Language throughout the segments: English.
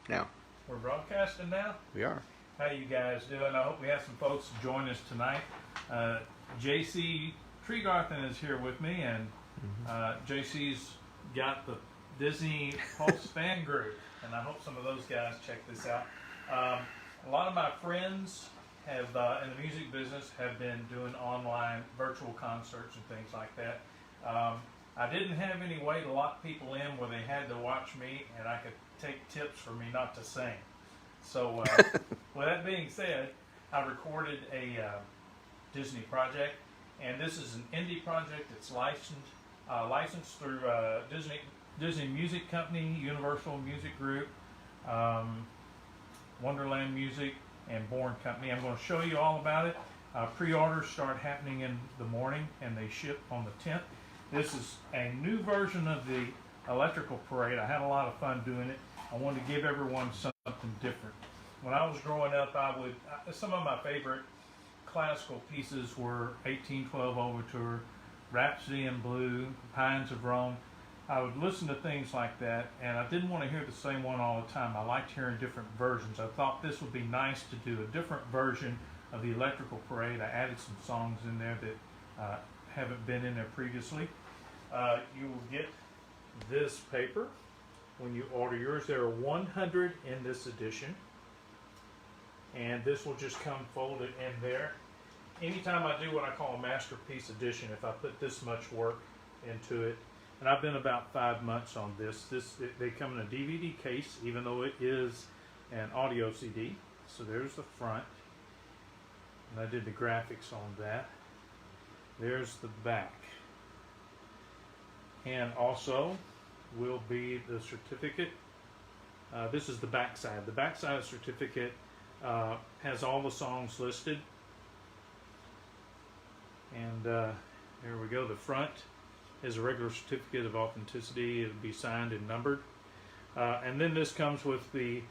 Now. We're broadcasting now? We are. How you guys doing? I hope we have some folks join us tonight. JC Tregarthen is here with me, and JC's got the Disney Pulse fan group, and I hope some of those guys check this out. A lot of my friends have in the music business have been doing online virtual concerts and things like that. I didn't have any way to lock people in where they had to watch me and I could take tips for me not to sing. So with that being said, I recorded a Disney project, and this is an indie project. It's licensed through Disney Music Company, Universal Music Group, Wonderland Music, and Born Company. I'm going to show you all about it. Pre-orders start happening in the morning, and they ship on the 10th. This is a new version of the Electrical Parade. I had a lot of fun doing it. I wanted to give everyone something different. When I was growing up, some of my favorite classical pieces were 1812 Overture, Rhapsody in Blue, Pines of Rome. I would listen to things like that, and I didn't want to hear the same one all the time. I liked hearing different versions. I thought this would be nice to do a different version of the Electrical Parade. I added some songs in there that haven't been in there previously. You will get this paper when you order yours. There are 100 in this edition, and this will just come folded in there. Anytime I do what I call a masterpiece edition, if I put this much work into it, and I've been about 5 months on this. They come in a DVD case, even though it is an audio CD. So there's the front, and I did the graphics on that. There's the back, and also will be the certificate. This is the back side. The back side of the certificate has all the songs listed, and there we go. The front is a regular certificate of authenticity. It'll be signed and numbered, and then this comes with the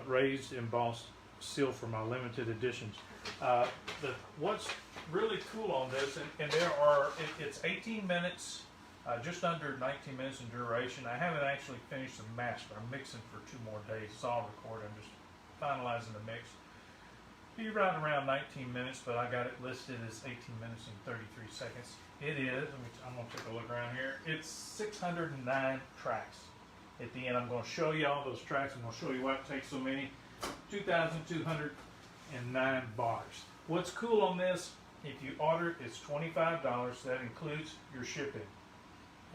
raised embossed seal for my limited editions. What's really cool on this, and it's 18 minutes, just under 19 minutes in duration. I haven't actually finished the master. I'm mixing for 2 more days. It's all recorded. I'm just finalizing the mix. Be right around 19 minutes, but I got it listed as 18 minutes and 33 seconds. It is, I'm going to take a look around here. It's 609 tracks. At the end, I'm going to show you all those tracks. I'm going to show you why it takes so many. 2,209 bars. What's cool on this, if you order it, it's $25. That includes your shipping.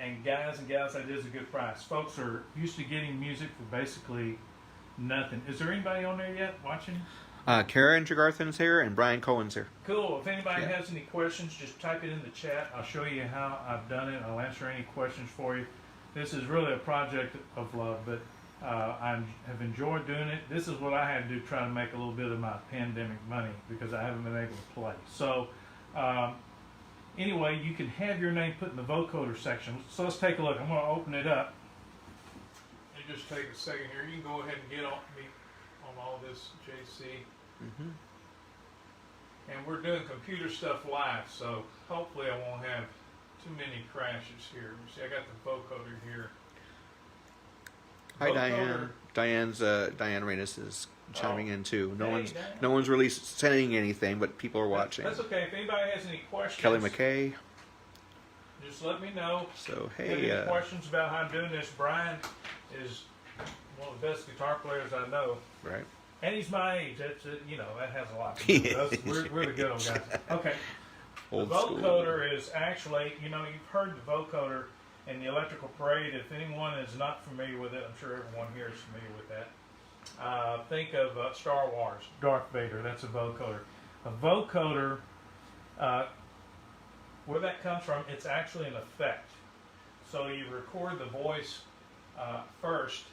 And guys and gals, that is a good price. Folks are used to getting music for basically nothing. Is there anybody on there yet watching? Karen Tregarthen's here, and Brian Cohen's here. Cool. If anybody has any questions, just type it in the chat. I'll show you how I've done it. I'll answer any questions for you. This is really a project of love, but I have enjoyed doing it. This is what I had to do, try to make a little bit of my pandemic money, because I haven't been able to play. So anyway, you can have your name put in the vocoder section. So let's take a look. I'm going to open it up. You just take a second here. You can go ahead and get on me on all this, JC. And we're doing computer stuff live, so hopefully I won't have too many crashes here. See, I got the vocoder here. Hi, Diane. Diane Reynes is chiming in too. No one's really saying anything, but people are watching. That's okay. If anybody has any questions, Kelly McKay. Just let me know. So hey, if you have any questions about how I'm doing this? Brian is one of the best guitar players I know. Right. And he's my age. That's that has a lot to do with us. We're the good old guys. Okay. Old the vocoder is actually, you've heard the vocoder in the Electrical Parade. If anyone is not familiar with it, I'm sure everyone here is familiar with that. Think of Star Wars, Darth Vader. That's a vocoder. A vocoder, where that comes from, it's actually an effect. So you record the voice first,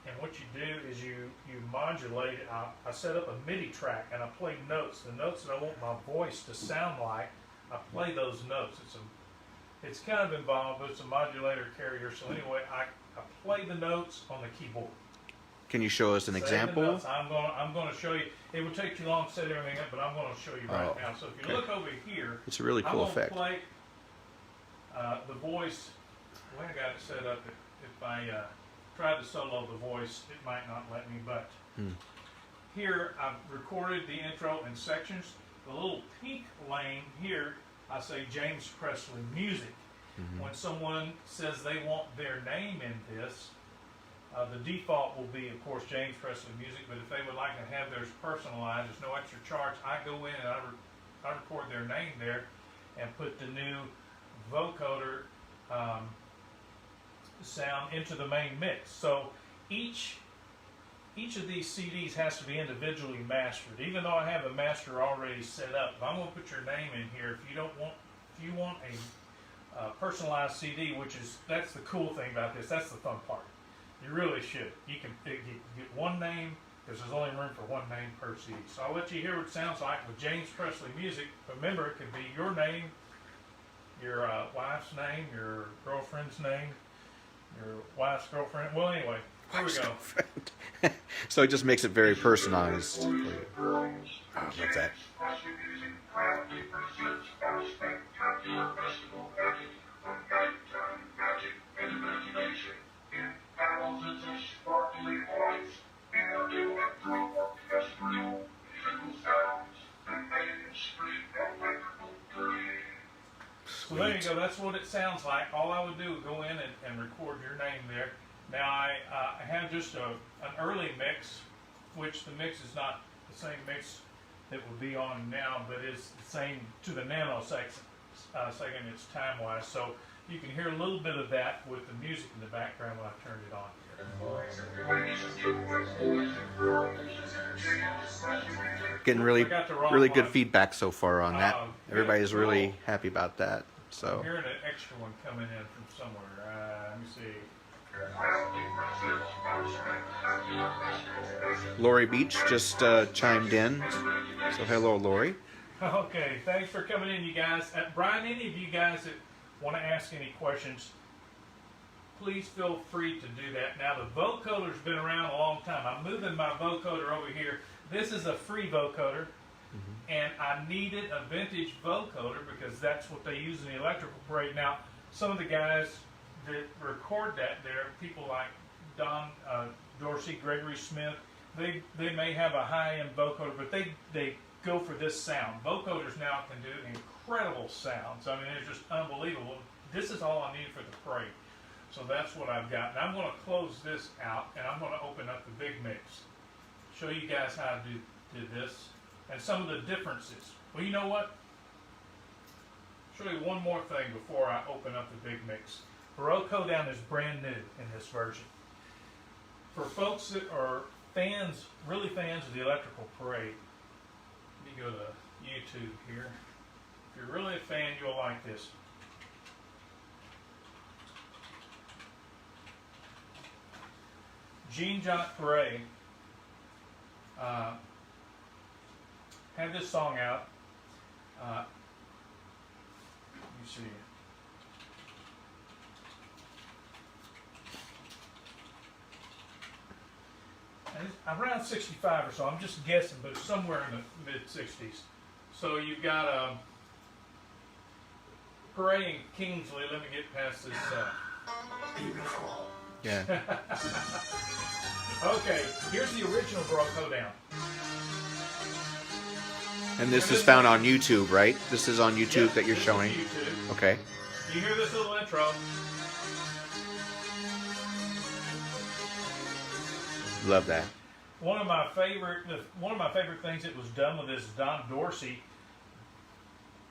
and what you do is you modulate it. I set up a MIDI track, and I play notes. The notes that I want my voice to sound like, I play those notes. It's kind of involved, but it's a modulator carrier. So anyway, I play the notes on the keyboard. Can you show us an example? I'm going to show you. It would take too long to set everything up, but I'm going to show you right now. So if you look over here, it's a really cool effect. I'm going to play the voice. The way I got it set up, if I tried to solo the voice, it might not let me, but here I've recorded the intro in sections. The little pink lane here, I say James Presley Music. When someone says they want their name in this, the default will be, of course, James Presley Music, but if they would like to have theirs personalized, there's no extra charge. I go in and I record their name there and put the new vocoder sound into the main mix. So each of these CDs has to be individually mastered. Even though I have a master already set up, if I'm going to put your name in here, if you want a personalized CD, that's the cool thing about this. That's the fun part. You really should. You can get one name, because there's only room for one name per CD. So I'll let you hear what it sounds like with James Presley Music. Remember, it could be your name, your wife's name, your girlfriend's name, your wife's girlfriend. Well, anyway, here we go. So it just makes it very personalized for you. Oh, what's that? So there you go. That's what it sounds like. All I would do is go in and record your name there. Now I have just an early mix, which the mix is not the same mix that would be on now, but it's the same to the nanosecond. It's time-wise, so you can hear a little bit of that with the music in the background when I turned it on. Getting really good feedback so far on that. Everybody's really happy about that. So I'm hearing an extra one coming in from somewhere. Let me see. Lori Beach just chimed in. So hello, Lori. Okay, thanks for coming in, you guys. Brian, any of you guys that want to ask any questions, please feel free to do that. Now, the vocoder's been around a long time. I'm moving my vocoder over here. This is a free vocoder, and I needed a vintage vocoder because that's what they use in the electrical parade. Now, some of the guys that record that there, people like Don Dorsey, Gregory Smith, they may have a high-end vocoder, but they go for this sound. Vocoders now can do incredible sounds. I mean, it's just unbelievable. This is all I need for the parade. So that's what I've got. And I'm going to close this out, and I'm going to open up the big mix. Show you guys how to do this and some of the differences. Well, you know what? Show you one more thing before I open up the big mix. Baroque Hoedown is brand new in this version. For folks that are fans, really fans of the electrical parade, let me go to YouTube here. If you're really a fan, you'll like this. Jean-Jacques Perret had this song out. Let me see. And it's around 65 or so. I'm just guessing, but it's somewhere in the mid-60s. So you've got Perret and Kingsley. Let me get past this. Beautiful. yeah. Okay, here's the original Baroque Hoedown. And this is found on YouTube, right? This is on YouTube Yes, that you're this is showing. YouTube. Okay. You hear this little intro? Love that. One of my favorite things that was done with this, Don Dorsey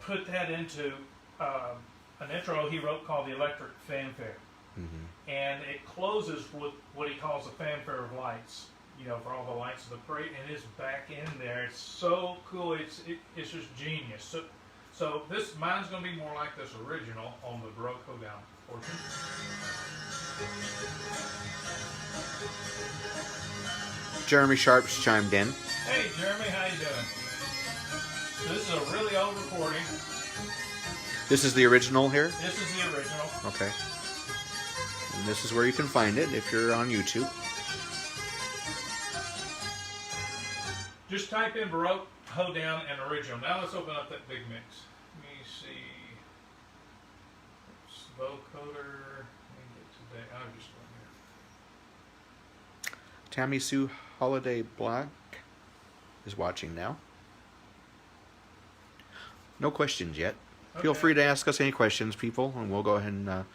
put that into an intro he wrote called the Electric Fanfare. And it closes with what he calls the fanfare of lights, you know, for all the lights of the parade, and it's back in there. It's so cool. It's just genius. So this mine's going to be more like this original on the Baroque Hoedown portion. Jeremy Sharp's chimed in. Hey Jeremy, how you doing? So this is a really old recording. This is the original here? This is the original. Okay. And this is where you can find it if you're on YouTube. Just type in Baroque Hoedown and original. Now let's open up that big mix. Let me see. It's vocoder. Let me get to that. I'll just go here. Tammy Sue Holiday Black is watching now. No questions yet. Okay. Feel free to ask us any questions, people, and we'll go ahead and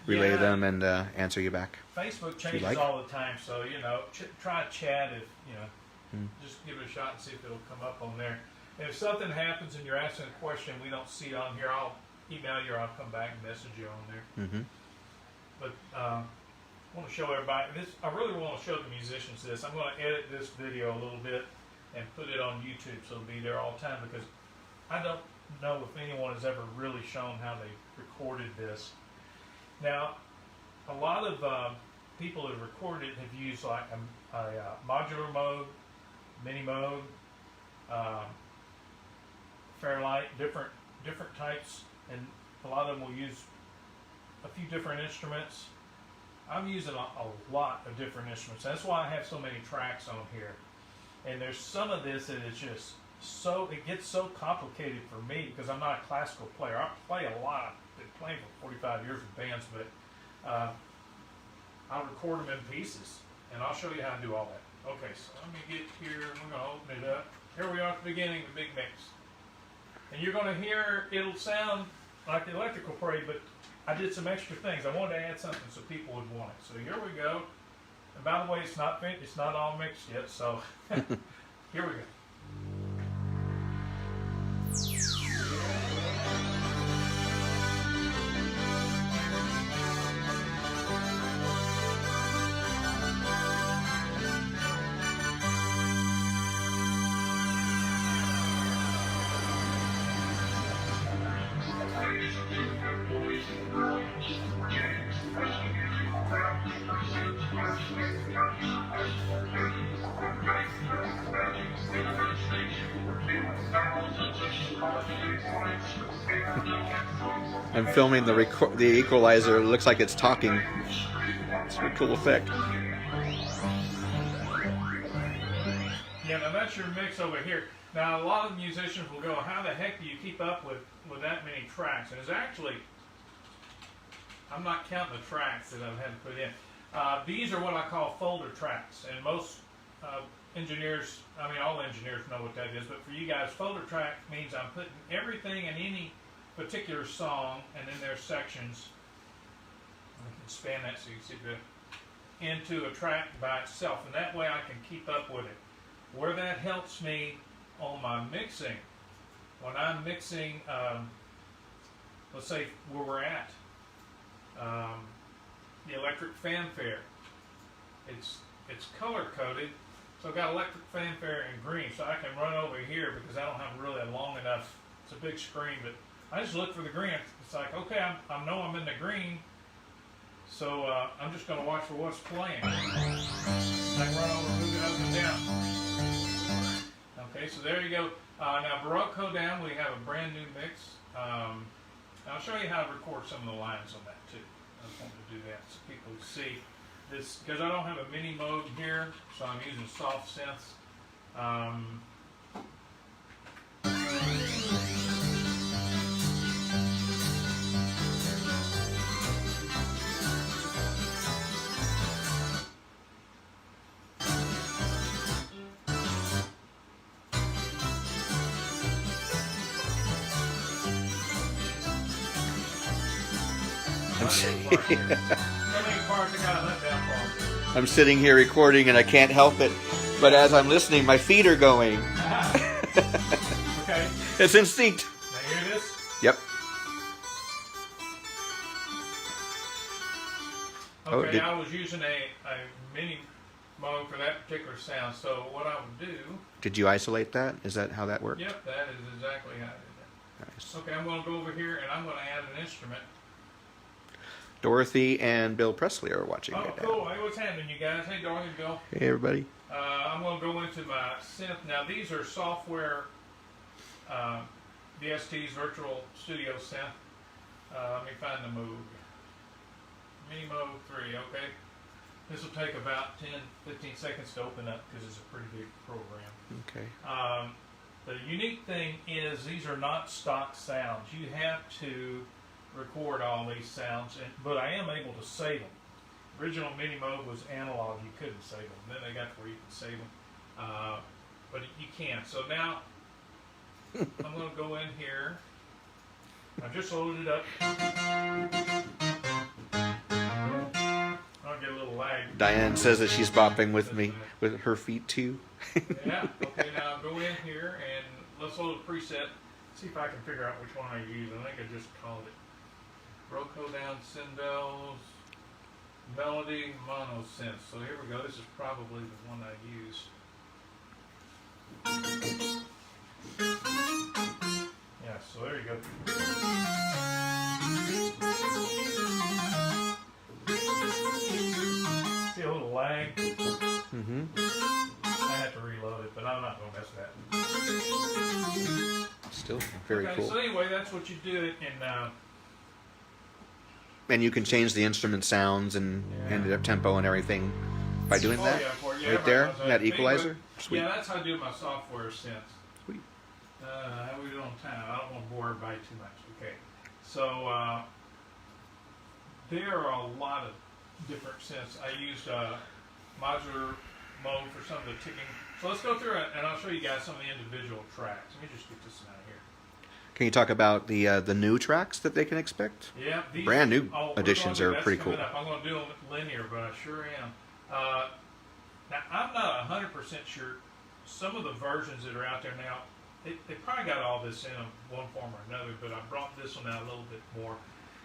relay them and answer you back. Facebook changes like. all the time, so try chat if just give it a shot and see if it'll come up on there. And if something happens and you're asking a question we don't see it on here, I'll email you or I'll come back and message you on there. Mm-hmm. But I want to show everybody this. I really want to show the musicians this. I'm going to edit this video a little bit and put it on YouTube so it'll be there all the time, because I don't know if anyone has ever really shown how they recorded this. Now, a lot of people that have recorded it have used like a modular mode, mini mode, Fairlight, different types, and a lot of them will use a few different instruments. I'm using a lot of different instruments. That's why I have so many tracks on here. And there's some of this that is just it gets so complicated for me because I'm not a classical player. I play a lot. I've been playing for 45 years with bands, but I'll record them in pieces, and I'll show you how to do all that. Okay, so let me get here. We're going to open it up. Here we are at the beginning of the big mix. And you're going to hear, it'll sound like the electrical parade, but I did some extra things. I wanted to add something so people would want it. So here we go. And by the way, it's not all mixed yet, so here we go. I'm filming the equalizer. It looks like it's talking. It's a cool effect. Yeah, now that's your mix over here. Now a lot of musicians will go, how the heck do you keep up with that many tracks? And it's actually, I'm not counting the tracks that I've had to put in. These are what I call folder tracks, and most engineers, I mean all engineers know what that is, but for you guys, folder track means I'm putting everything in any particular song, and then there's sections, I can span that so you can see into a track by itself, and that way I can keep up with it. Where that helps me on my mixing, when I'm mixing, let's say where we're at, the electric fanfare, it's color coded, so I've got electric fanfare in green, so I can run over here because I don't have really a long enough, it's a big screen, but I just look for the green. It's like, okay, I know I'm in the green, so I'm just going to watch for what's playing. I can run over, move it up and down. Okay, so there you go. Now Barocco down, we have a brand new mix. I'll show you how to record some of the lines on that too. I just wanted to do that so people see this, because I don't have a mini mode here, so I'm using soft synths. I'm sitting here recording and I can't help it, but as I'm listening, my feet are going. Okay. It's instinct. Now hear this? Yep. Okay, I was using a mini mode for that particular sound, so what I would do... Did you isolate that? Is that how that worked? Yep, that is exactly how I did that. Nice. Okay, I'm going to go over here and I'm going to add an instrument. Dorothy and Bill Presley are watching right now. Oh, cool. Hey, what's happening, you guys? Hey, Dorothy, Bill. Hey, everybody. I'm going to go into my synth. Now, these are software, VST's Virtual Studio Synth. Let me find the mode. Mini Mode 3, okay? This will take about 10-15 seconds to open up because it's a pretty big program. Okay. The unique thing is these are not stock sounds. You have to record all these sounds, but I am able to save them. Original mini mode was analog. You couldn't save them. Then they got to where you can save them. But you can. So now I'm going to go in here. I just loaded it up. I'll get a little lag. Diane says that she's bopping with me with her feet too. Yeah. Okay. Now go in here and let's load a preset. See if I can figure out which one I use. I think I just called it Roco down cymbals, melody, mono synth. So here we go. This is probably the one I use. Yeah. So there you go. See a little lag. Mm-hmm. I have to reload it, but I'm not going to mess with that. Still very Okay, cool. so anyway, that's what you do it in. And you can change the instrument sounds and the tempo and everything by doing that. Right there, that equalizer. Sweet. Yeah, that's how I do my software synths. Sweet. How we do on time? I don't want to bore everybody too much. Okay, so there are a lot of different synths. I used Modular Mode for some of the ticking. So let's go through it, and I'll show you guys some of the individual tracks. Let me just get this out of here. Can you talk about the new tracks that they can expect? Yeah, these Brand new additions are pretty cool. I'm going to do them linear, but I sure am. Now, I'm not 100% sure. Some of the versions that are out there now, they probably got all this in them, one form or another, but I brought this one out a little bit more.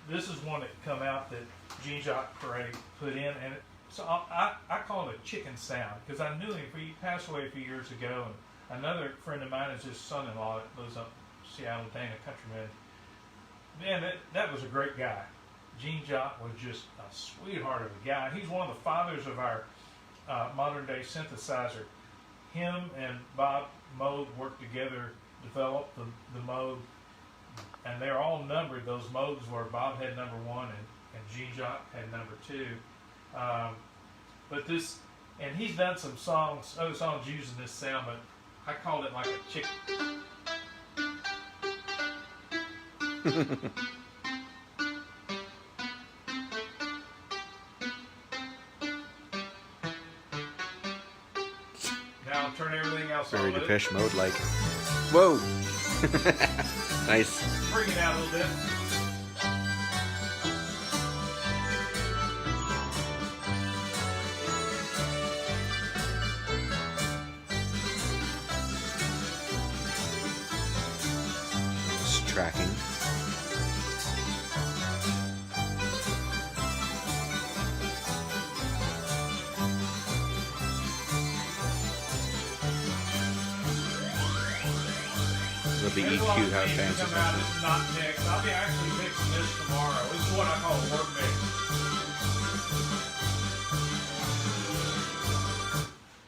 This is one that come out that Jean-Jacques Perret put in, and so I call it a chicken sound, because I knew him. He passed away a few years ago, and another friend of mine is his son-in-law that lives up in Seattle, Dana Countryman. Man, that was a great guy. Jean-Jacques was just a sweetheart of a guy. He's one of the fathers of our modern-day synthesizer. Him and Bob Mode worked together, developed the mode, and they're all numbered. Those modes where Bob had number 1 and Jean-Jacques had number 2. But this, and he's done some songs, other songs using this sound, but I call it like a chicken. Now I'll turn everything else on. Very Depeche Mode like. Whoa! Nice. Bring it out a little bit. Just tracking. The EQ how fancy. Come out, it's not mixed. I'll be actually mixing this tomorrow. This is what I call a work mix.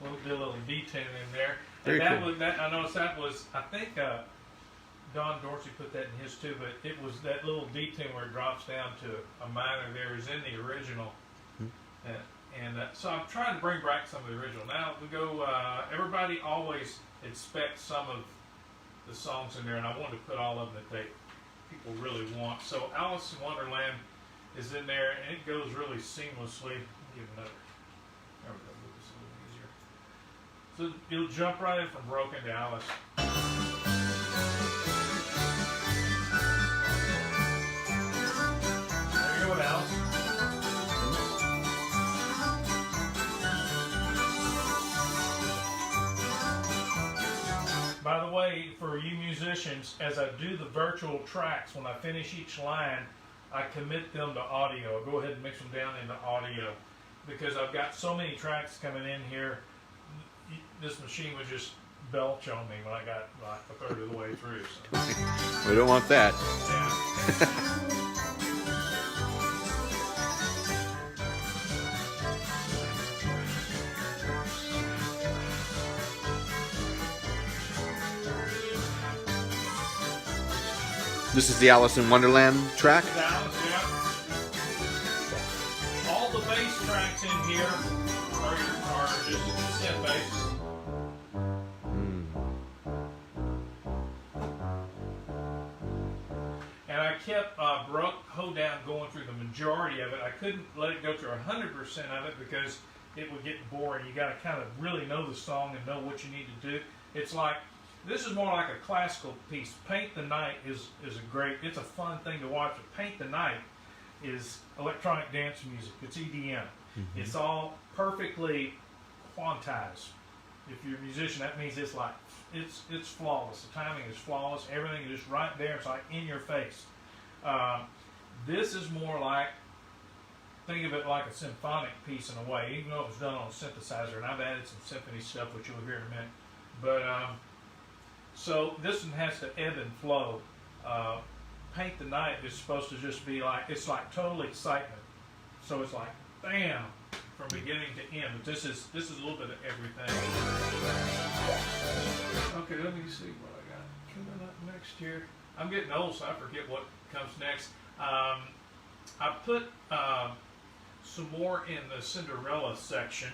We'll do a little detailing in there. Very and cool. I noticed that was, I think Don Dorsey put that in his too, but it was that little detail where it drops down to a minor there is in the original. So I'm trying to bring back some of the original. Now we go, everybody always expects some of the songs in there, and I wanted to put all of them that people really want. So Alice in Wonderland is in there, and it goes really seamlessly. Give another. There we go. Move this a little easier. So you'll jump right in from Broken to Alice. There you go with Alice. By the way, for you musicians, as I do the virtual tracks, when I finish each line, I commit them to audio. I'll go ahead and mix them down into audio because I've got so many tracks coming in here. This machine would just belch on me when I got like a third of the way through. So. We don't want that. Yeah. This is the Alice in Wonderland track. Alice, yeah. All the bass tracks in here are just synth bass. And I kept hold down going through the majority of it. I couldn't let it go through 100% of it because it would get boring. You got to kind of really know the song and know what you need to do. It's like, this is more like a classical piece. Paint the Night is it's a fun thing to watch. Paint the Night is electronic dance music. It's EDM. It's all perfectly quantized. If you're a musician, that means it's like, it's flawless. The timing is flawless. Everything is just right there. It's like in your face. This is more like, think of it like a symphonic piece in a way, even though it was done on a synthesizer, and I've added some symphony stuff, which you'll hear in a minute. But, so this one has to ebb and flow. Paint the Night is supposed to just be like, it's like total excitement. So it's like, bam, from beginning to end. But this is a little bit of everything. Okay, let me see what I got coming up next here. I'm getting old, so I forget what comes next. I put some more in the Cinderella section.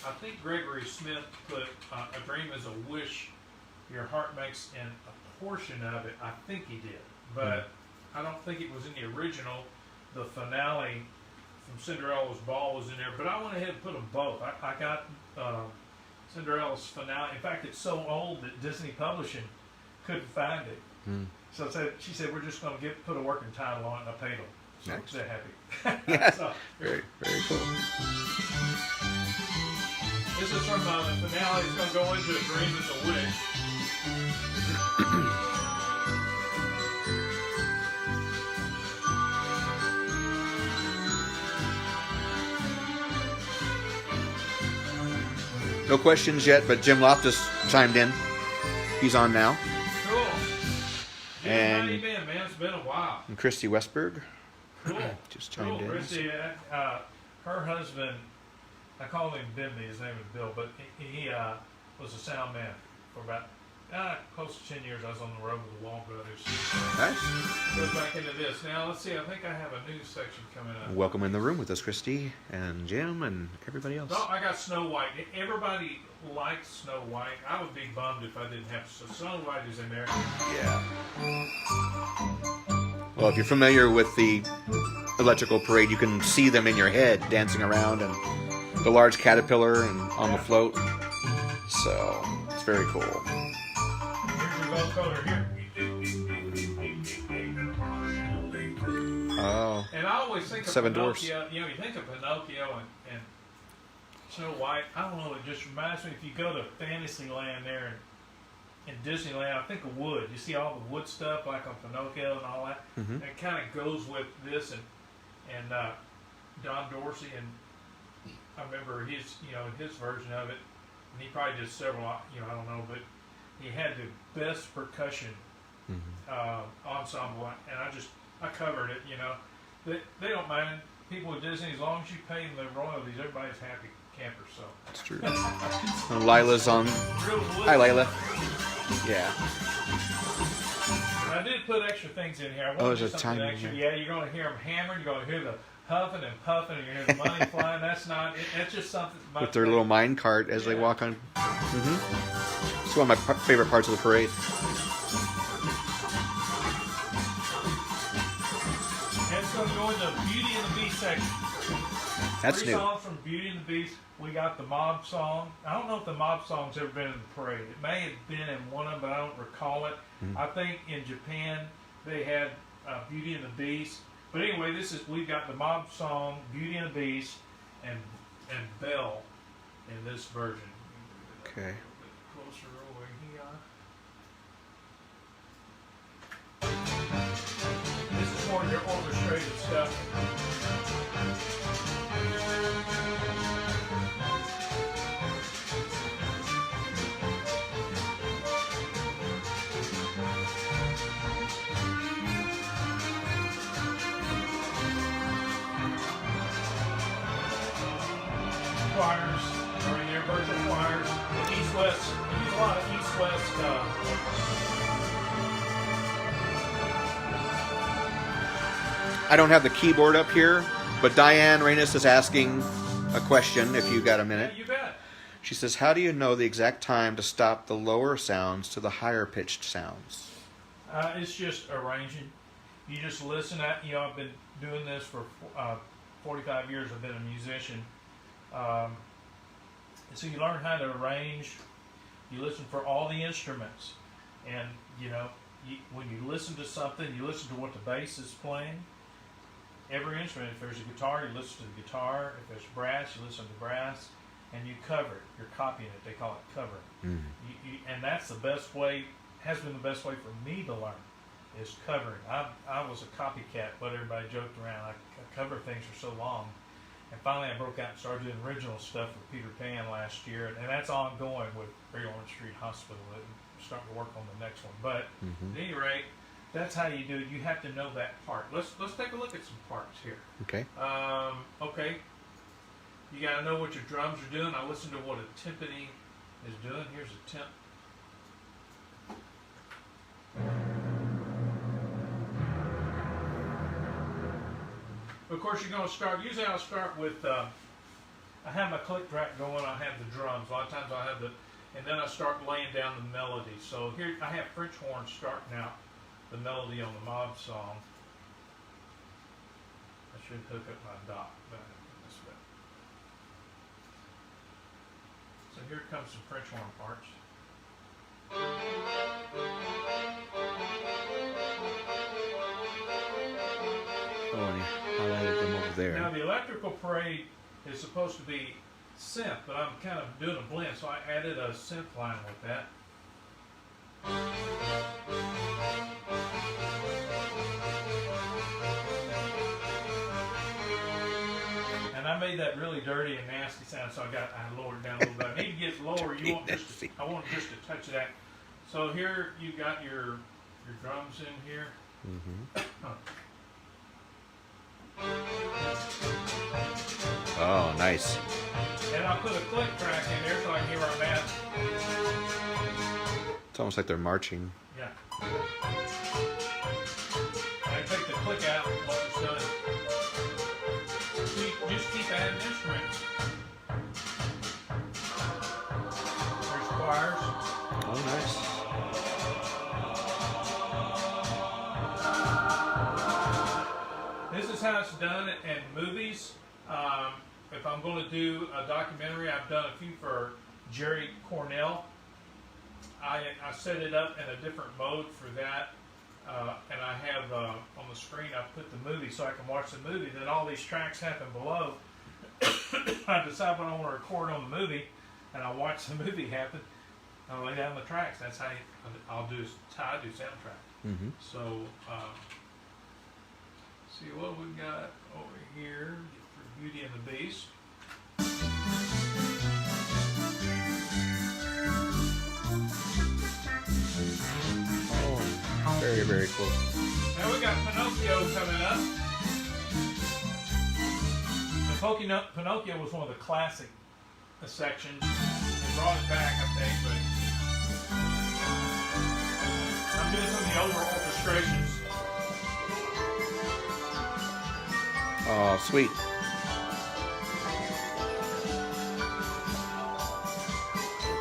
I think Gregory Smith put A Dream is a Wish Your Heart Makes in a portion of it. I think he did, but I don't think it was in the original. The finale from Cinderella's Ball was in there, but I went ahead and put them both. I got Cinderella's finale. In fact, it's so old that Disney Publishing couldn't find it. So she said, we're just going to put a working title on it, and I paid them. So nice. They're happy. Yeah. So, very, very cool. This is from the finale. It's going to go into A Dream is a Wish. No questions yet, but Jim Loftus chimed in. He's on now. Cool. Jim, And- how you been, man? It's been a while. And Christy Westberg Cool. just chimed in. Christy, her husband, I call him Bimby, his name is Bill, but he was a sound man for about close to 10 years. I was on the road with the Wall Brothers. Nice. Goes back into this. Now, let's see, I think I have a news section coming up. Welcome in the room with us, Christy and Jim and everybody else. No, I got Snow White. Everybody likes Snow White. I would be bummed if I didn't have Snow White is in there. Yeah. Well, if you're familiar with the electrical parade, you can see them in your head dancing around, and the large caterpillar and on the float. So it's very cool. Here's your vocoder here. Oh. And I always think of Seven Dwarfs. Pinocchio. You know, you think of Pinocchio and Snow White. I don't know. It just reminds me, if you go to Fantasyland there in Disneyland, I think of wood. You see all the wood stuff like on Pinocchio and all that. Mm-hmm. It kind of goes with this and Don Dorsey, and I remember his version of it. And he probably did several. I don't know, but he had the best percussion ensemble, and I covered it. They don't mind people with Disney as long as you pay them the royalties. Everybody's happy campers. So That's true. And Lila's on. Hi, Lila. Yeah. I did put extra things in here. I Oh, wanted there's to a do something timing extra. here. Yeah, you're going to hear them hammering. You're going to hear the huffing and puffing, and you hear the money flying. That's not. That's just something. With their little mine cart as they walk on. It's one of my favorite parts of the parade. And it's going to go into Beauty and the Beast section. That's Three new. songs from Beauty and the Beast. We got the Mob song. I don't know if the Mob song's ever been in the parade. It may have been in one of them, but I don't recall it. I think in Japan they had Beauty and the Beast. But anyway, we've got the Mob song, Beauty and the Beast, and Belle in this version. Okay. A little bit closer over here. This is more your orchestrated stuff. Choirs are in there, virtual choirs, east-west. We use a lot of east-west I don't have the keyboard up here, but Diane Reynes is asking a question, if you got a minute. Yeah, you bet. She says, how do you know the exact time to stop the lower sounds to the higher pitched sounds? It's just arranging. You just listen at, I've been doing this for 45 years. I've been a musician. So you learn how to arrange. You listen for all the instruments. And, when you listen to something, you listen to what the bass is playing. Every instrument, if there's a guitar, you listen to the guitar. If there's brass, you listen to brass. And you cover it. You're copying it. They call it covering. Mm-hmm. And that's the best way, has been the best way for me to learn, is covering. I was a copycat, but everybody joked around. I covered things for so long. And finally I broke out and started doing original stuff with Peter Pan last year. And that's ongoing with Great Orange Street Hospital. I'm starting to work on the next one. But at any rate, that's how you do it. You have to know that part. Let's take a look at some parts here. Okay. Okay. You got to know what your drums are doing. I listen to what a timpani is doing. Here's a temp. Of course, you're going to start. Usually, I'll start with. I have my click track going. I have the drums. A lot of times, I have and then I start laying down the melody. So here, I have French horns starting out the melody on the mob song. I should hook up my dot back this way. So here comes some French horn parts. Oh, and you highlighted them over there. Now the electrical parade is supposed to be synth, but I'm kind of doing a blend, so I added a synth line with that. And I made that really dirty and nasty sound, so I lowered it down a little bit. I need to get it lower. I want just to touch that. So here you got your drums in here. Mm-hmm. Oh, nice. And I'll put a click track in there so I can hear where I'm at. It's almost like they're marching. Yeah. I take the click out once it's done. Just keep adding instruments. There's choirs. Oh, nice. This is how it's done in movies. If I'm going to do a documentary, I've done a few for Jerry Cornell. I set it up in a different mode for that, and I have on the screen I put the movie so I can watch the movie. Then all these tracks happen below. I decide what I want to record on the movie, and I watch the movie happen. I lay down the tracks. That's how I do soundtrack. Mm-hmm. So. See what we got over here for Beauty and the Beast. Oh, very, very cool. Now we got Pinocchio coming up. And Pinocchio was one of the classic sections. They brought it back, I think, but I'm doing some of the older orchestrations. Oh, sweet.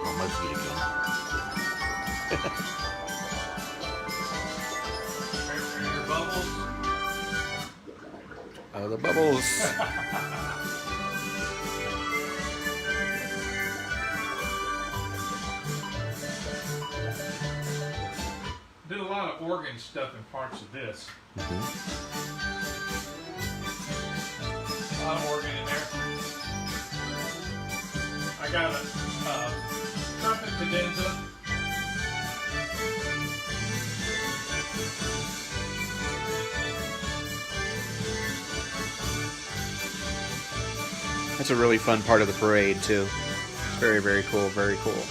Oh, my feet again. Your bubbles. Oh, the bubbles. Did a lot of organ stuff in parts of this. Mm-hmm. A lot of organ in there. I got a trumpet cadenza. That's a really fun part of the parade, too. It's very, very cool. Very cool.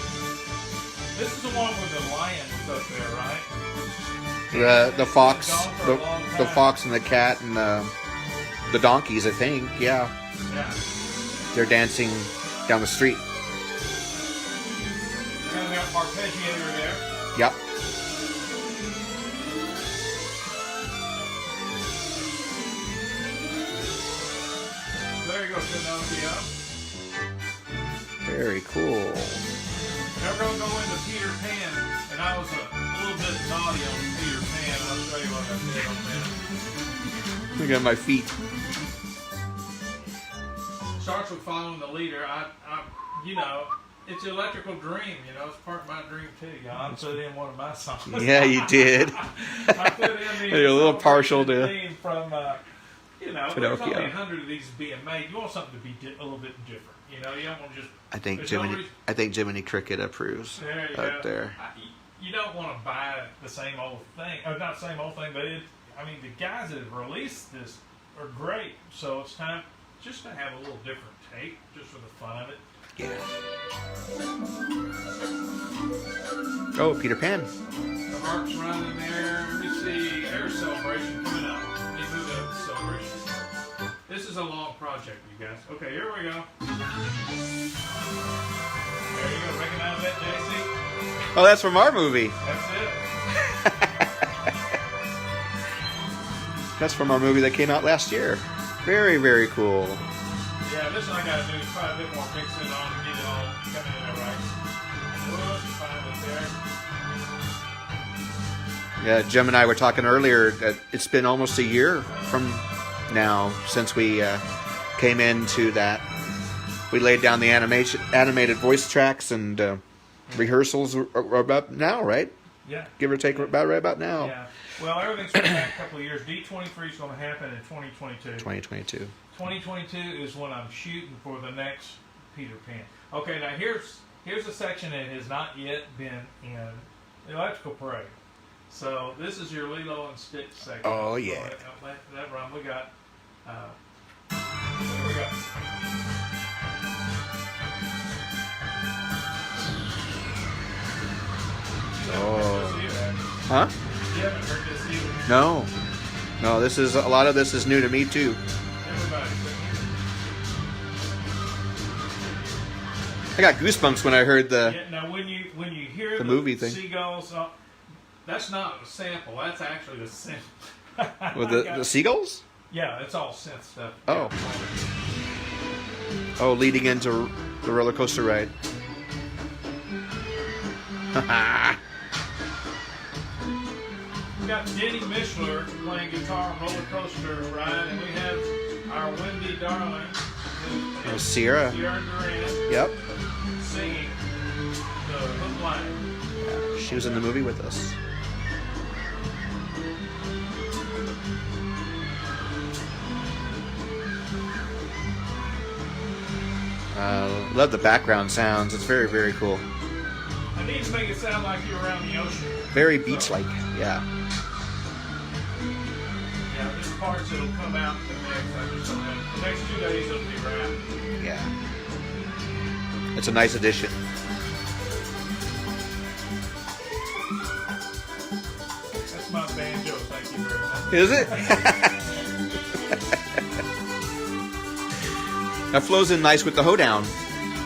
This is the one with the lions up there, right? The fox, the fox and the cat and the donkeys, I think. Yeah. Yeah. They're dancing down the street. Kind of got arpeggiator there. Yep. There you go, Pinocchio. Very cool. Now we're going to go into Peter Pan, and I was a little bit naughty on Peter Pan. I'll show you what I did on that. Look at my feet. Starts with following the leader. You know, it's Electrical Dream. You know, it's part of my dream too. Y'all, I put in one of my songs. Yeah, you did. I put in the You're a little partial to theme from. You know, there's only 100 of these being made. You want something to be a little bit different. You know, you don't want to just. I think Jiminy Cricket approves there you up go. there. You don't want to buy the same old thing, or not same old thing, but I mean, the guys that have released this are great. So it's time just to have a little different take, just for the fun of it. Yeah. Oh, Peter Pan. The heart's running there. Let me see. There's Celebration coming up. Let me move up to Celebration. This is a long project, you guys. Okay, here we go. There you go. Recognize that, JC? Oh, that's from our movie. That's it. That's from our movie that came out last year. Very, very cool. Yeah, this one I gotta do is probably a bit more mixing on to get it all coming in there right. Whoops, find it there. Yeah, Jim and I were talking earlier that it's been almost a year from now since we came into that. We laid down the animated voice tracks and rehearsals are about now, right? Yeah. Give or take about right about now. Yeah. Well, everything's been back a couple of years. D23 is going to happen in 2022. 2022. 2022 is when I'm shooting for the next Peter Pan. Okay, now here's a section that has not yet been in the Electrical Parade. So this is your Lilo and Stitch section. Oh yeah. So that run we got. Here we go. Oh. Huh? You haven't heard this either. No. No, a lot of this is new to me too. Everybody. I got goosebumps when I heard the Yeah, now when you hear the movie thing. Seagulls, that's not a sample. That's actually the synth. with the seagulls. Yeah, it's all synth stuff. Oh. Oh, leading into the roller coaster ride. We got Denny Mishler playing guitar on Roller Coaster Ride, and we have our Wendy darling, Oh, Sierra. Duran, Yep. singing the hook line. Yeah, she was in the movie with us. Love the background sounds. It's very, very cool. I need to make it sound like you're around the ocean. Very beach-like. Yeah. Yeah, there's parts that'll come out the next 2 days it'll be wrapped. Yeah. It's a nice addition. That's my banjo, thank you very much. Is it? That flows in nice with the hoedown.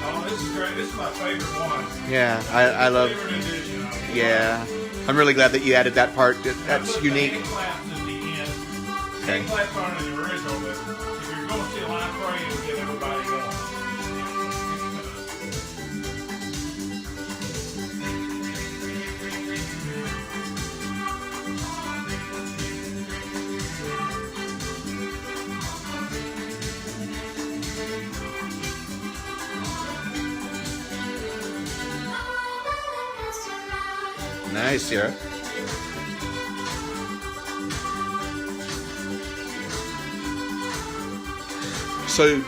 Oh, this is great. This is my favorite one. Yeah, I love. Favorite edition of it. Yeah, I'm really glad that you added that part. I That's put unique. The hand claps at the end. Okay. Hand claps aren't in the original, but if you're going to see a live parade, it'll get everybody going. Nice, Sierra. So,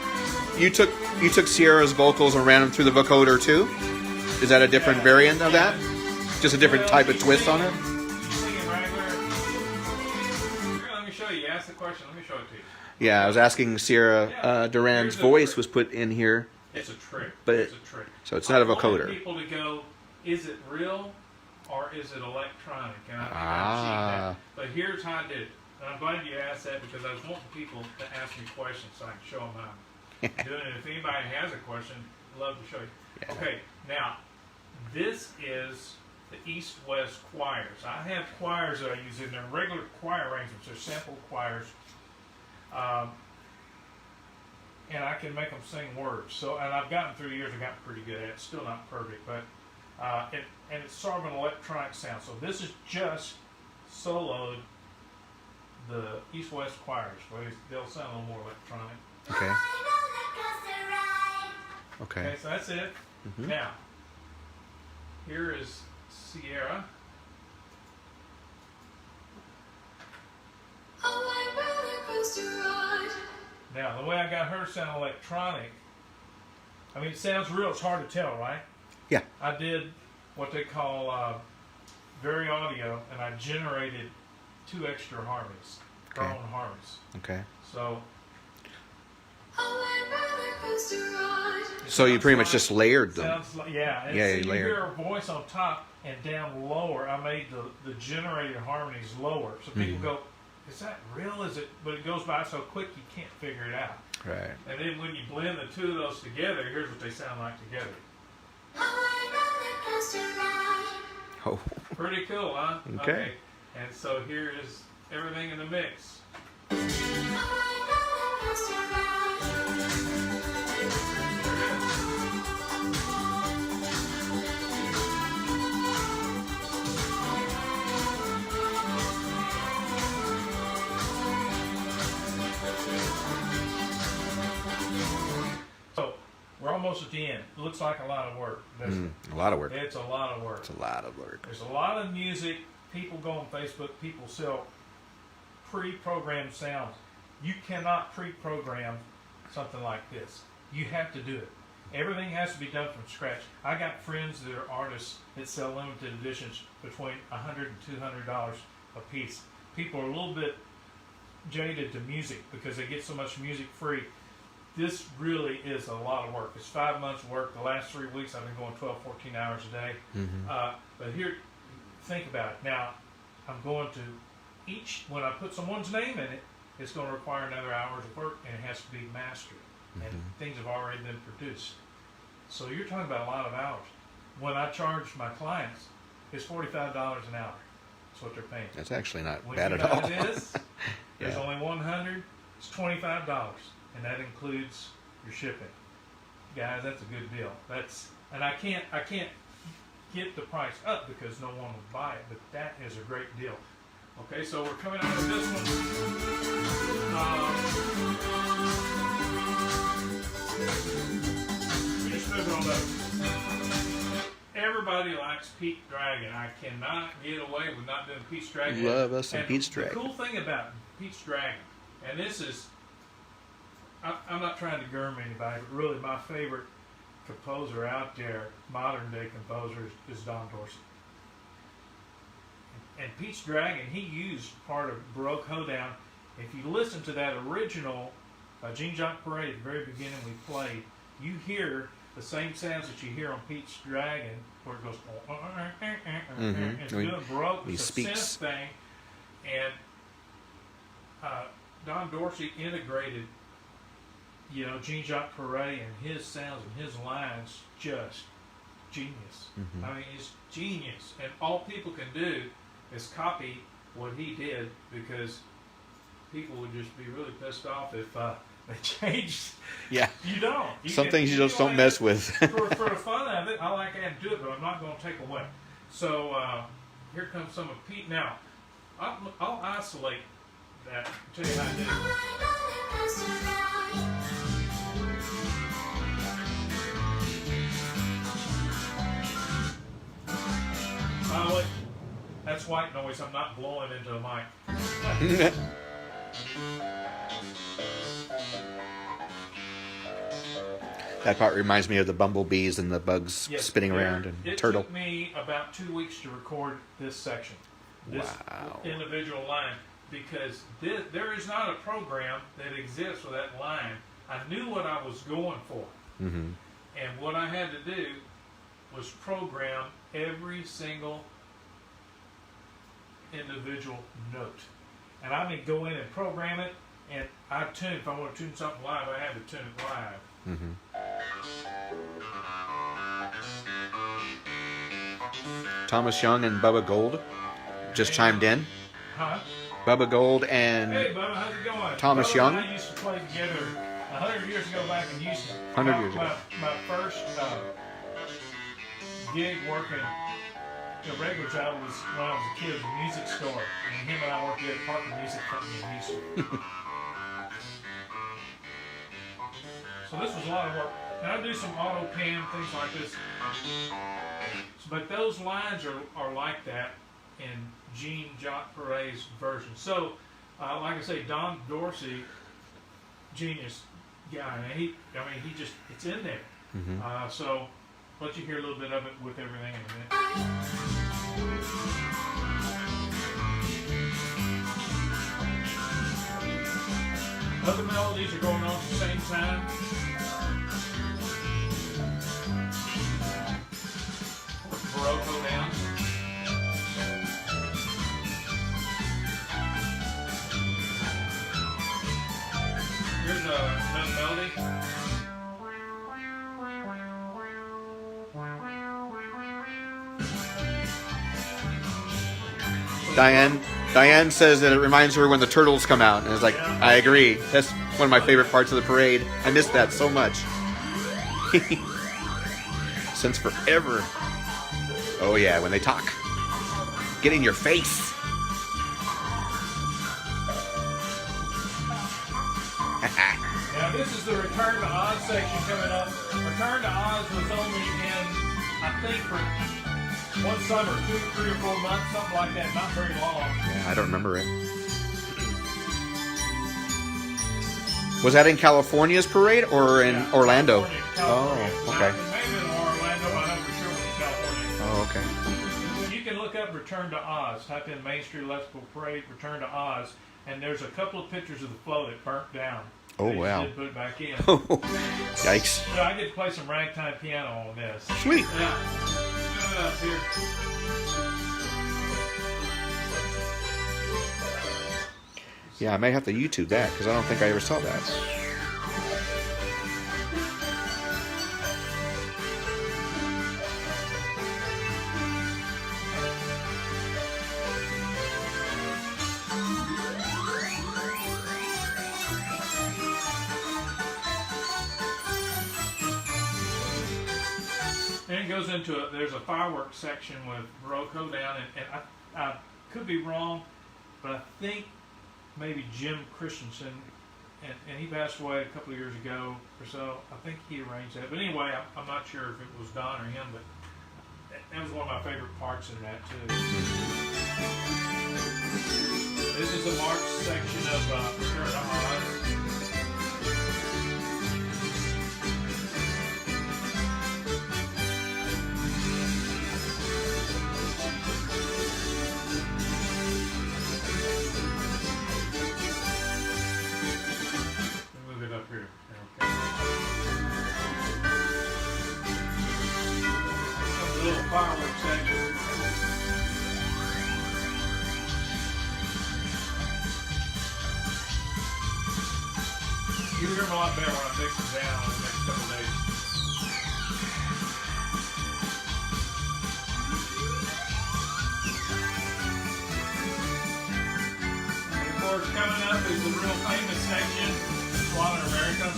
you took Sierra's vocals and ran them through the vocoder too? Is that a different variant of that? Just a different type of twist on it? Singing regular. Here, let me show you. You asked the question. Let me show it to you. Yeah, I was asking Sierra Duran's voice was put in here. It's a trick. But it's a trick. So it's not a I want vocoder. people to go, is it real or is it electronic? And I think Ah. that. But here's how I did it. And I'm glad you asked that because I was wanting people to ask me questions so I can show them how I'm doing it. If anybody has a question, I'd love to show you. Yeah. Okay, now, this is the East-West choirs. I have choirs that I use in their regular choir arrangements. They're sample choirs. And I can make them sing words. So, and I've gotten through the years, I've gotten pretty good at it. Still not perfect, but and it's sort of an electronic sound. So this is just soloed the East-West choirs, where they'll sound a little more electronic. Okay. Okay. Okay, so that's it. Mm-hmm. Now, here is Sierra. Now, the way I got her to sound electronic, I mean, it sounds real. It's hard to tell, right? Yeah. I did what they call very audio, and I generated 2 extra harmonies, her Okay. own harmonies. Okay. So You pretty much just layered them. sounds like, yeah. And Yeah, so you you layered. hear her voice on top and down lower. I made the generated harmonies lower, so people go, "Is that real? Is it?" But it goes by so quick you can't figure it out. Right. And then when you blend the 2 of those together, here's what they sound like together. Oh. Pretty cool, huh? Okay. And so here is everything in the mix. So we're almost at the end. It looks like a lot of work, doesn't it? A lot of work. It's a lot of work. It's a lot of work. There's a lot of music. People go on Facebook. People sell pre-programmed sounds. You cannot pre-program something like this. You have to do it. Everything has to be done from scratch. I got friends that are artists that sell limited editions between $100 and $200 a piece. People are a little bit jaded to music because they get so much music free. This really is a lot of work. It's 5 months of work. The last 3 weeks I've been going 12, 14 hours a day. But here, think about it. Now, I'm going to when I put someone's name in it, it's going to require another hours of work, and it has to be mastered. And things have already been produced. So you're talking about a lot of hours. When I charge my clients, it's $45 an hour. That's what they're paying. That's actually not When bad you at know all. it is, there's Yeah. only 100. It's $25, and that includes your shipping. Guys, that's a good deal. And I can't get the price up because no one will buy it, but that is a great deal. Okay, so we're coming out of this one. We just moving on up. Everybody likes Pete's Dragon. I cannot get away with not doing Pete's Dragon. Love us some And Pete's Dragon. The cool thing about Pete's Dragon, and this is, I'm not trying to gurm anybody, but really my favorite composer out there, modern day composer, is Don Dorsey. And Pete's Dragon, he used part of Baroque Hoedown. If you listen to that original by Jean-Jacques Perret at the very beginning we played, you hear the same sounds that you hear on Pete's Dragon, where it goes, and it's doing Baroque, He it's a speaks. synth thing. And Don Dorsey integrated, Jean-Jacques Perret and his sounds and his lines, just genius. I mean, it's genius. And all people can do is copy what he did, because people would just be really pissed off if they changed. Yeah. You don't. Some things you just don't mess with. for the fun of it, I like to do it, but I'm not going to take away. So here comes some of Pete. Now, I'll isolate that and tell you how to do it. Wait. That's white noise. I'm not blowing into the mic. That part reminds me of the bumblebees and the bugs spinning around and it turtle. It took me about 2 weeks to record this section, this individual line, because there is not a program that exists for that line. I knew what I was going for, and what I had to do was program every single individual note. And I mean, go in and program it, and I tune. If I want to tune something live, I have to tune it live. Thomas Young and Bubba Gold just chimed in. Huh? Bubba Gold and Hey, Bubba, how's it going? Thomas Bubba Young. and I used to play together 100 years ago back in Houston. 100 years ago. My first gig working. The regular job was when I was a kid, a music store, and him and I worked at Parker Music Company in Houston. So this was a lot of work. And I do some auto pan, things like this. But those lines are like that in Gene Jacques Perret's version. So, like I say, Don Dorsey, genius guy. And he just, it's in there. Mm-hmm. So, let you hear a little bit of it with everything in a minute. Other melodies are going on at the same time. Barocco down. Here's another melody. Diane says that it reminds her when the turtles come out, and it's like, Yeah. I agree. That's one of my favorite parts of the parade. I missed that so much. Since forever. Oh yeah, when they talk. Get in your face. Now this is the Return to Oz section coming up. Return to Oz was only in, I think, for one summer, 2, 3, or 4 months, something like that. Not very long. Yeah, I don't remember it. Was that in California's parade or in Yeah, Orlando? California. Oh, okay. Maybe in Orlando, but I know for sure it was California. Oh, okay. You can look up Return to Oz. Type in Main Street Electrical Parade, Return to Oz, and there's a couple of pictures of the flow that burnt down. Oh, They just wow. didn't put it back in. Yikes. So I get to play some ragtime piano on this. Sweet. Yeah. Put it up here. Yeah, I may have to YouTube that because I don't think I ever saw that. Then it goes into there's a fireworks section with Barocco down, and I could be wrong, but I think maybe Jim Christensen, and he passed away a couple of years ago or so. I think he arranged that. But anyway, I'm not sure if it was Don or him, but that was one of my favorite parts in that too. This is the march section of Return to Oz. Move it up here. Okay. A little fireworks section. You'll hear them a lot better when I mix them down in the next couple of days. And of course, coming up is the real famous section, Swan in America.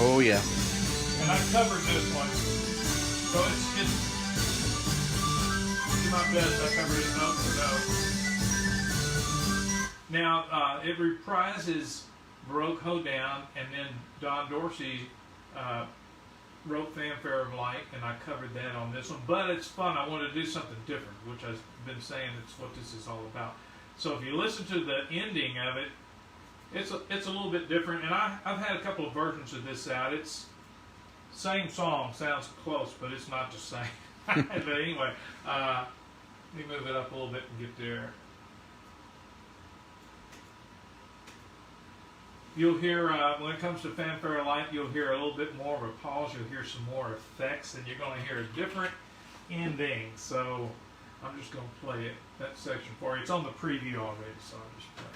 Oh, yeah. And I covered this one. So it's do my best. I covered it note for note. Now, it reprises Baroque Hoedown, and then Don Dorsey wrote Fanfare of Light, and I covered that on this one. But it's fun. I wanted to do something different, which I've been saying it's what this is all about. So if you listen to the ending of it, it's a little bit different. And I've had a couple of versions of this out. It's same song, sounds close, but it's not the same. But anyway, let me move it up a little bit and get there. You'll hear, when it comes to Fanfare Light, you'll hear a little bit more of a pause. You'll hear some more effects, and you're going to hear a different ending. So I'm just going to play that section for you. It's on the preview already, so I'll just play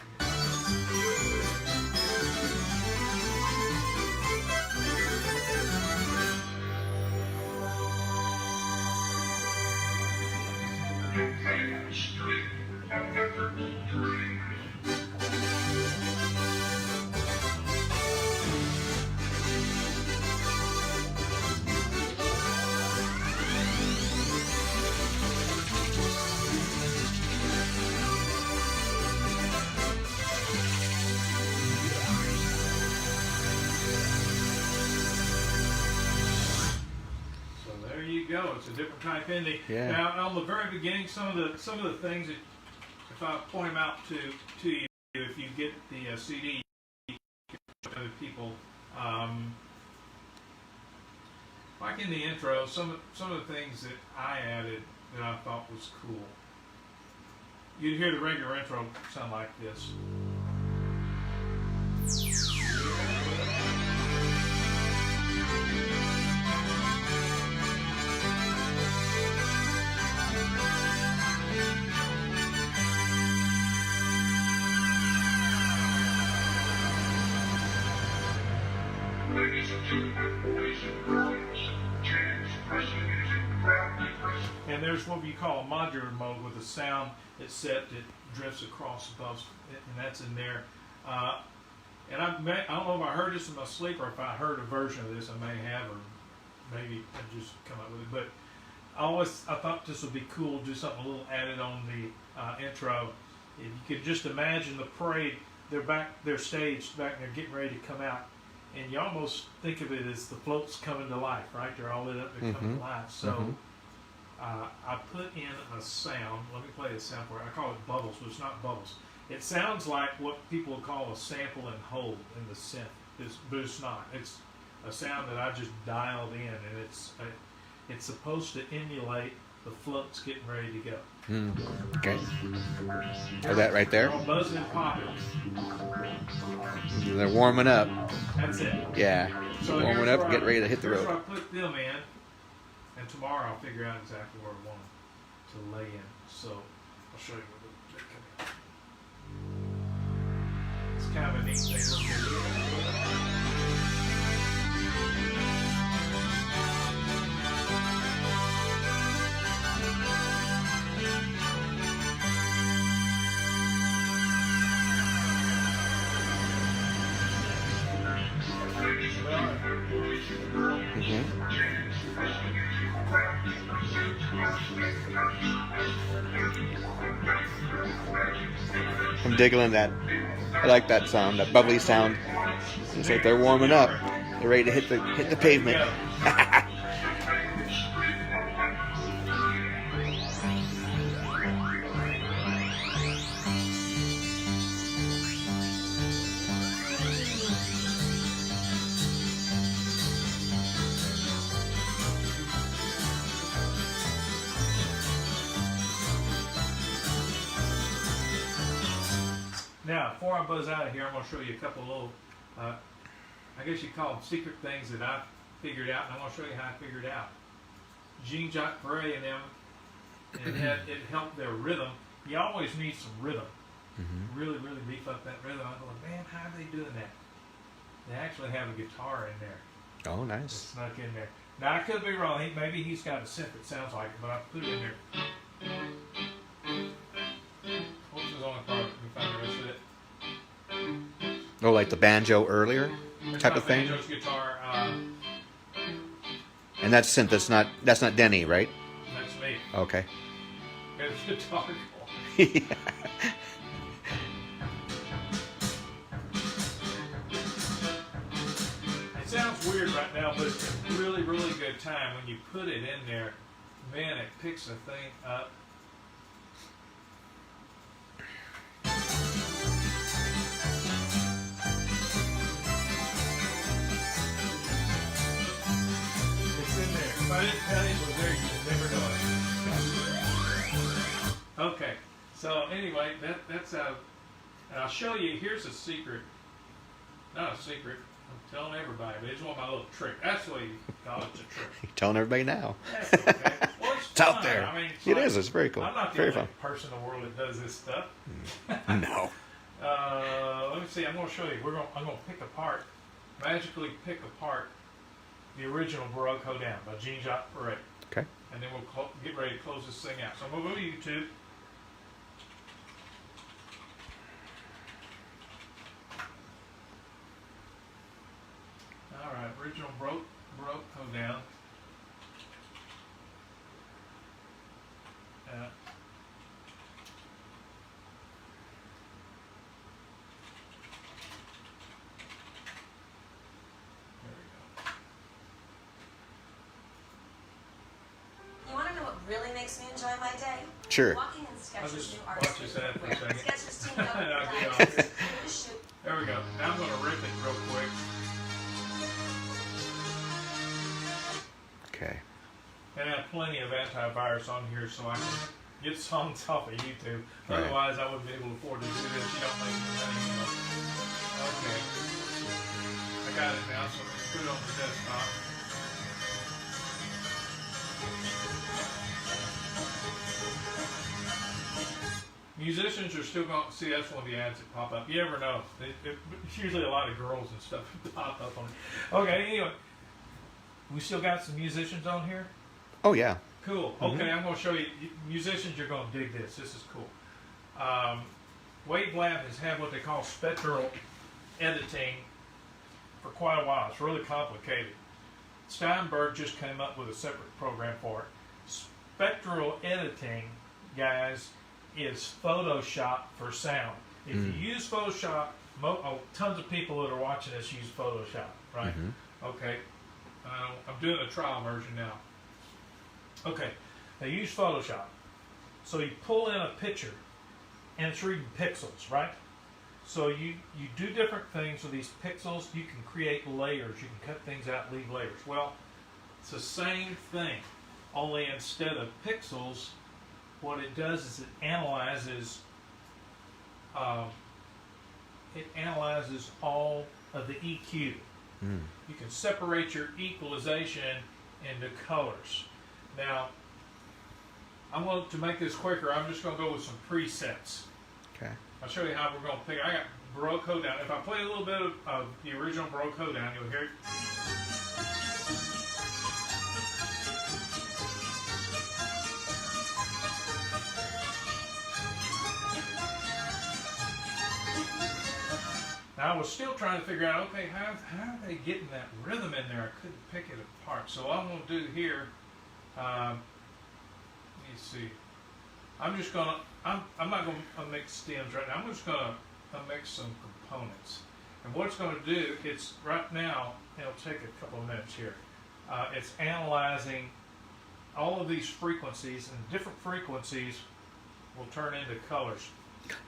go. It's a different type ending. Yeah. Now, on the very beginning, some of the things that, if I point them out to you, if you get the CD, you can show other people. Like in the intro, some of the things that I added that I thought was cool. You'd hear the regular intro sound like this. And there's what we call a modular mode with a sound that's set that drifts across above, and that's in there. And I don't know if I heard this in my sleep or if I heard a version of this. I may have, or maybe I just come up with it. But I thought this would be cool, do something a little added on the intro. If you could just imagine the parade, they're staged back, and they're getting ready to come out. And you almost think of it as the floats coming to life, right? They're all lit up, they're coming to life. So I put in a sound. Let me play a sound for it. I call it bubbles, but it's not bubbles. It sounds like what people call a sample and hold in the synth, but it's not. It's a sound that I just dialed in, and it's supposed to emulate the floats getting ready to go. Okay. Oh, that right there? They're all buzzing and popping. They're warming up. That's it. Yeah. So Warming up and getting ready to hit the road. Here's where I put them in, and tomorrow I'll figure out exactly where I want them to lay in. So I'll show you where they're coming out. It's kind of a neat thing. I'm digging that. I like that sound, that bubbly sound. It's like they're warming up. They're ready to hit the pavement. Now, before I buzz out of here, I'm going to show you a couple of little, I guess you call them secret things that I figured out, and I'm going to show you how I figured it out. Jean-Jacques Perret and them, it helped their rhythm. You always need some rhythm. Really, really beef up that rhythm. I thought, man, how are they doing that? They actually have a guitar in there. Oh, nice. It's snuck in there. Now, I could be wrong. Maybe he's got a synth that sounds like it, but I put it in there. What was his only part? Let me find the rest of it. Oh, like the banjo earlier It's type not of thing? banjo's guitar. And that's synth. That's not Denny, right? That's me. Okay. It's guitar. Yeah. It sounds weird right now, but it's a really, really good time when you put it in there. Man, it picks the thing up. It's in there. If I didn't tell you it was there, you'd never know it. Okay, so anyway, that's and I'll show you. Here's a secret. Not a secret. I'm telling everybody, but it's one of my little tricks. That's what you call it, a trick. You're telling everybody now. That's okay. Well, It's out fun. there. I mean, It is. It's very cool. I'm not the Very only fun. person in the world that does this stuff. No. Let me see. I'm going to show you. I'm going to pick apart, magically pick apart the original Baroque Hoedown by Jean-Jacques Perret. Okay. And then we'll get ready to close this thing out. So I'm going to go to YouTube. All right, original Baroque Hoedown. There we go. really makes me enjoy my day. Sure. Walking in I'll Skechers' just new watch artist this ad for a wear. second. Skechers teamed up with I'll get designers off to here. shoot. There we go. Now I'm going to rip it real quick. Okay. And I have plenty of antivirus on here so I can get songs off of YouTube. Right. Otherwise, I wouldn't be able to afford to do this. You don't make any money, you know. Okay. I got it now, so let's put it on the desktop. Musicians are still going to see that's one of the ads that pop up. You never know. It's usually a lot of girls and stuff that pop up on it. Okay, anyway. We still got some musicians on here? Oh yeah. Cool. Okay, I'm going to show you. Musicians, you're going to dig this. This is cool. Wavelab has had what they call spectral editing for quite a while. It's really complicated. Steinberg just came up with a separate program for it. Spectral editing, guys, is Photoshop for sound. If you use Photoshop, tons of people that are watching this use Photoshop, right? Okay. I'm doing a trial version now. Okay, they use Photoshop. So you pull in a picture, and it's reading pixels, right? So you do different things with these pixels. You can create layers. You can cut things out, leave layers. Well, it's the same thing, only instead of pixels, what it does is it analyzes all of the EQ. You can separate your equalization into colors. Now, I'm going to make this quicker. I'm just going to go with some presets. Okay. I'll show you how we're going to pick. I got Baroque Hoedown. If I play a little bit of the original Baroque Hoedown, you'll hear it. Now, I was still trying to figure out, okay, how are they getting that rhythm in there? I couldn't pick it apart. So what I'm going to do here, let me see. I'm just going to, I'm not going to mix stems right now. I'm just going to mix some components. And what it's going to do, it's right now, it'll take a couple of minutes here. It's analyzing all of these frequencies, and different frequencies will turn into colors.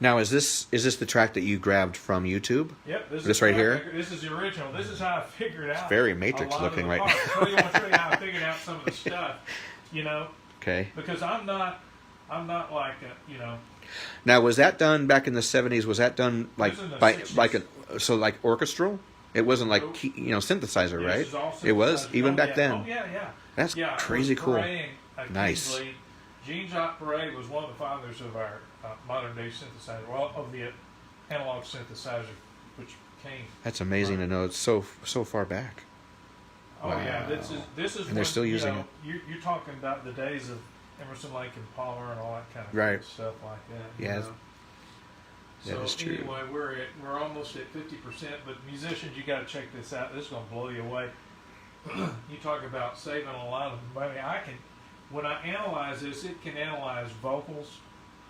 Now, is this the track that you grabbed from YouTube? Yep, this right here. This is the original. This is how I figured out. It's very Matrix looking right now. So I want to show you how I figured out some of the stuff, you know. Okay. Because I'm not like you know. Now, was that done back in the 70s? Was that done like It was in the by 60s. like orchestral? It wasn't like Nope. Synthesizer, Yeah, right? this is all It was synthesized. even Oh, back yeah. then. Oh yeah. That's Yeah, crazy cool. Nice. Kingsley. Jean-Jacques Perret was one of the fathers of our modern day synthesizer, well, of the analog synthesizer, which came. That's amazing to know. It's so far back. Oh yeah, this is. And they're still using it. You're talking about the days of Emerson, Lake and Palmer and all that kind of Right. stuff like that. Yeah, you know? that is true. Anyway, we're almost at 50%. But musicians, you got to check this out. This is going to blow you away. You talk about saving a lot of money. When I analyze this, it can analyze vocals,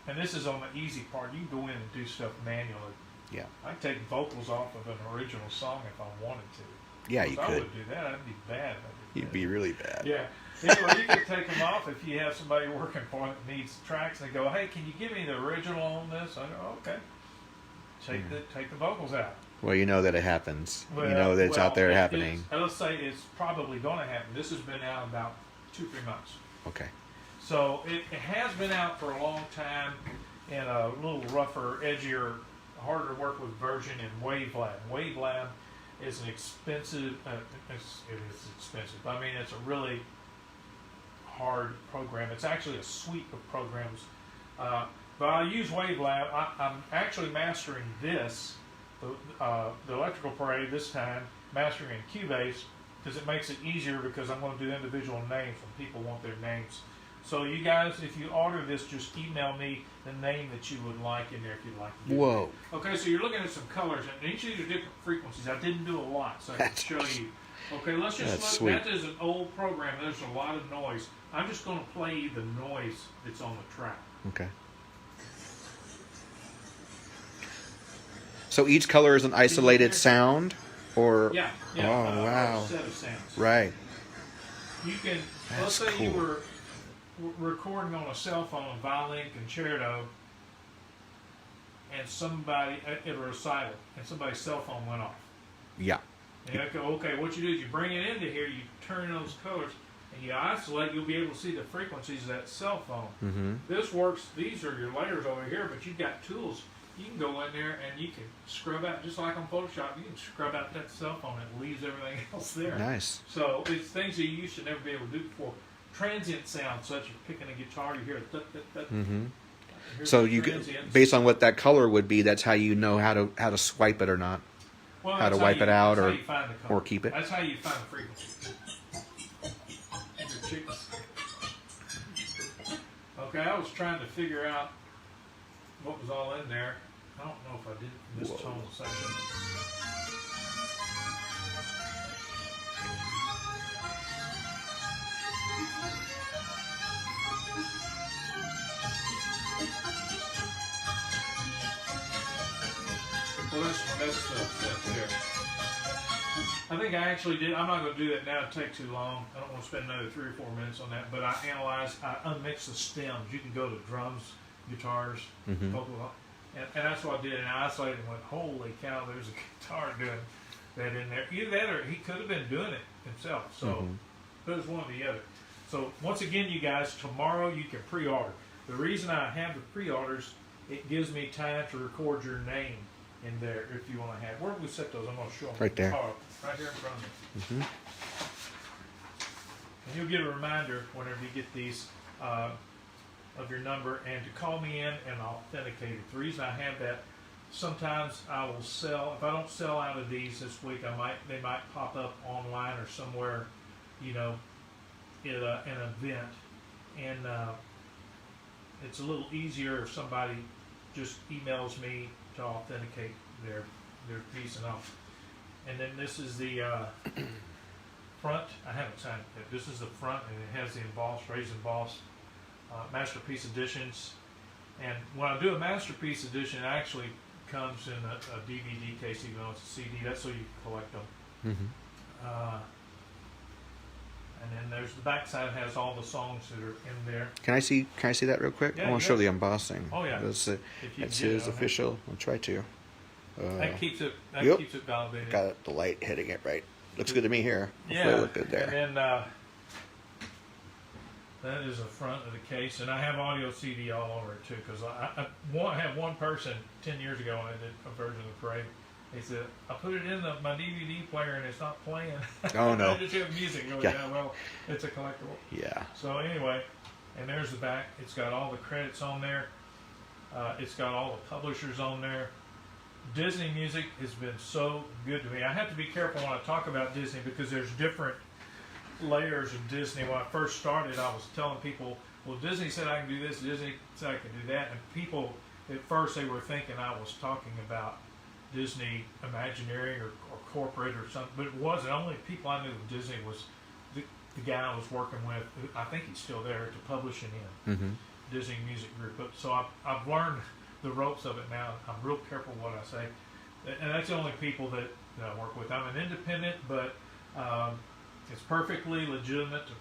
and this is on the easy part. You can go in and do stuff manually. Yeah. I can take vocals off of an original song if I wanted to. Yeah, you I could. would do that. I'd be bad if I did You'd that. be really bad. Yeah. Anyway, you can take them off if you have somebody working for it that needs tracks. And they go, hey, can you give me the original on this? I go, okay. Take the vocals out. Well, you know that it happens. Well, you know that it's out there happening. Let's say it's probably going to happen. This has been out about 2-3 months. Okay. So it has been out for a long time in a little rougher, edgier, harder to work with version in Wavelab. Wavelab is an expensive, it is expensive. I mean, it's a really hard program. It's actually a suite of programs. But I use Wavelab. I'm actually mastering this, the Electrical Parade this time, mastering in Cubase, because it makes it easier because I'm going to do individual names when people want their names. So you guys, if you order this, just email me the name that you would like in there if you'd like to do Whoa. it. Okay, so you're looking at some colors, and each of these are different frequencies. I didn't do a lot, so I can show you. Okay, let's just look. Sweet. That is an old program. There's a lot of noise. I'm just going to play you the noise that's on the track. Okay. So each color is an isolated sound, or Yeah. Oh, wow. Or a set of sounds. Right. You can. That's Let's say you cool. were. recording on a cell phone, violin concerto, and somebody at a recital, and somebody's cell phone went off. Yeah. And you go, okay, what you do is you bring it into here, you turn those colors, and you isolate. You'll be able to see the frequencies of that cell phone. Mm-hmm. This works. These are your layers over here, but you've got tools. You can go in there and you can scrub out, just like on Photoshop, you can scrub out that cell phone and it leaves everything else there. Nice. So it's things that you used to never be able to do before. Transient sounds, such as picking a guitar, you hear a thut, thut, thut. Mm-hmm. Here's So the you can, transients. based on what that color would be, that's how you know how to swipe it or not, Well, how to that's wipe it out that's or how you find the color. or keep it. That's how you find the frequency. Your chicks. Okay, I was trying to figure out what was all in there. I don't know if I did in this tone section. Well, that's there. I think I actually did. I'm not going to do that now. It'd take too long. I don't want to spend another 3 or 4 minutes on that. But I unmixed the stems. You can go to drums, guitars, Mm-hmm. vocal, and that's what I did. And I isolated and went, holy cow, there's a guitar doing that in there. Either that or he could have been doing it himself. So Mm-hmm. it was one or the other. So once again, you guys, tomorrow you can pre-order. The reason I have the pre-orders, it gives me time to record your name in there if you want to have. Where do we set those? I'm going to show them. Right there. Oh, right here in front of me. Mm-hmm. And you'll get a reminder whenever you get these of your number and to call me in and authenticate it. The reason I have that, sometimes I will sell. If I don't sell out of these this week, they might pop up online or somewhere, you know, at an event, and it's a little easier if somebody just emails me to authenticate their piece and all. And then this is the front. I haven't signed it yet. This is the front, and it has the embossed, raised embossed masterpiece editions. And when I do a masterpiece edition, it actually comes in a DVD case, even though it's a CD. That's so you can collect them. Mm-hmm. And then there's the back side has all the songs that are in there. Can I see that real quick? Yeah, I want to show the embossing. Oh, yeah. That's If you that's can get his it, okay. official. I'll try to. That keeps it. That Yep. keeps it validated. Got the light hitting it right. Looks good to me here. Hopefully Yeah. it looked good there. And then that is the front of the case, and I have audio CD all over it too. Because I had one person 10 years ago when I did a version of the parade. They said, I put it in my DVD player and it's not playing. Oh, no. I just have music going, Yeah. yeah, well, it's a collectible. Yeah. So anyway, and there's the back. It's got all the credits on there. It's got all the publishers on there. Disney music has been so good to me. I have to be careful when I talk about Disney because there's different layers of Disney. When I first started, I was telling people, well, Disney said I can do this, Disney said I can do that. And people, at first, they were thinking I was talking about Disney Imagineering or corporate or something, but it wasn't. Only people I knew with Disney was the guy I was working with. I think he's still there at the publishing end, Mm-hmm. Disney Music Group. But so I've learned the ropes of it now. I'm real careful what I say, and that's the only people that I work with. I'm an independent, but it's perfectly legitimate to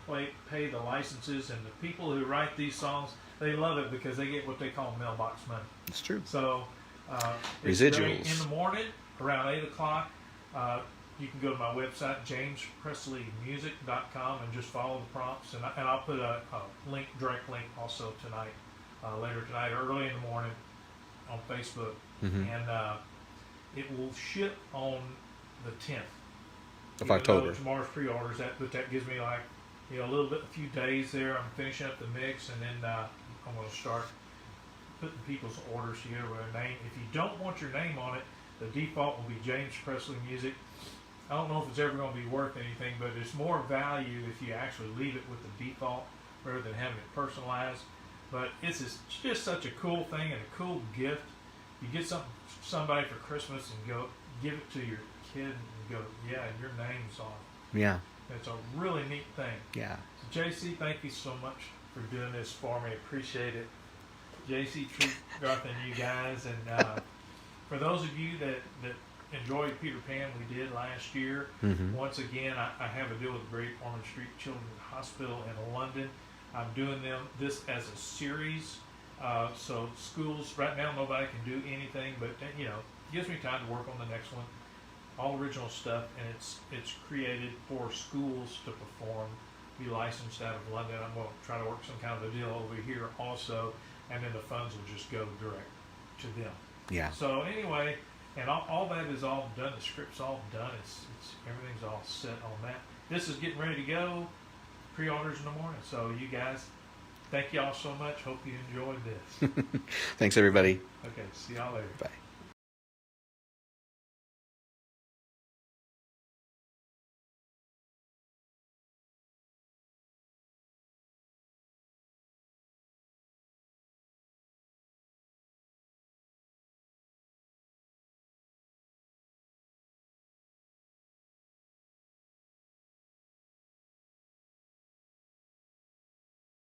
pay the licenses, and the people who write these songs, they love it because they get what they call mailbox money. It's true. So it's Residuals. very in the morning around 8 o'clock. You can go to my website, jamespresleymusic.com, and just follow the prompts. And I'll put a direct link also tonight, later tonight, early in the morning on Facebook. Mm-hmm. And it will ship on the 10th. Of Even October. though tomorrow's pre-orders, but that gives me like, a few days there. I'm finishing up the mix, and then I'm going to start putting people's orders together with a name. If you don't want your name on it, the default will be James Presley Music. I don't know if it's ever going to be worth anything, but it's more value if you actually leave it with the default rather than having it personalized. But it's just such a cool thing and a cool gift. You get somebody for Christmas and go give it to your kid and go, yeah, your name's on it. Yeah. It's a really neat thing. Yeah. So JC, thank you so much for doing this for me. Appreciate it. JC, Garth, and you guys. And for those of you that enjoyed Peter Pan, we did last year. Mm-hmm. Once again, I have a deal with Great Ormond Street Children's Hospital in London. I'm doing this as a series. So schools, right now nobody can do anything, but you know, it gives me time to work on the next one. All original stuff, and it's created for schools to perform, be licensed out of London. I'm going to try to work some kind of a deal over here also, and then the funds will just go direct to them. Yeah. So anyway, and all that is all done. The script's all done. It's everything's all set on that. This is getting ready to go. Pre-orders in the morning. So you guys, thank y'all so much. Hope you enjoyed this. Thanks, everybody. Okay, see y'all later. Bye.